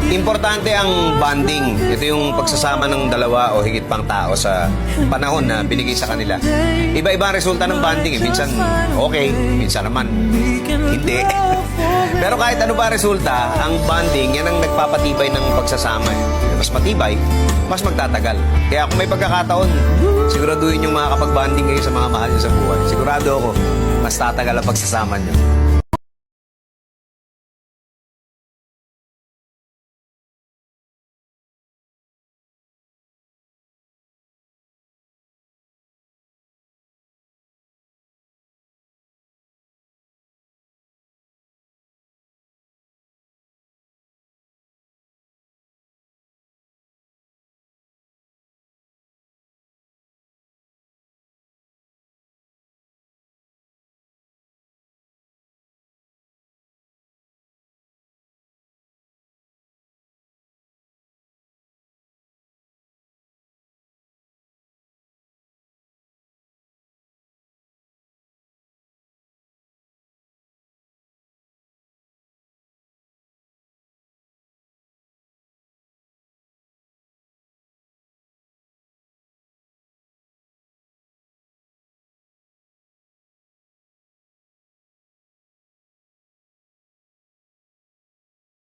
Importante ang bonding. Ito yung pagsasama ng dalawa o higit pang tao sa panahon na binigay sa kanila. Iba-iba ang resulta ng bonding. Minsan okay, minsan naman hindi. Pero kahit ano ba resulta, ang bonding, yan ang nagpapatibay ng pagsasama. Mas matibay, mas magtatagal. Kaya kung may pagkakataon, siguraduhin yung makakapag-bonding kayo sa mga mahal nyo sa buhay. Sigurado ako, mas tatagal ang pagsasama nyo.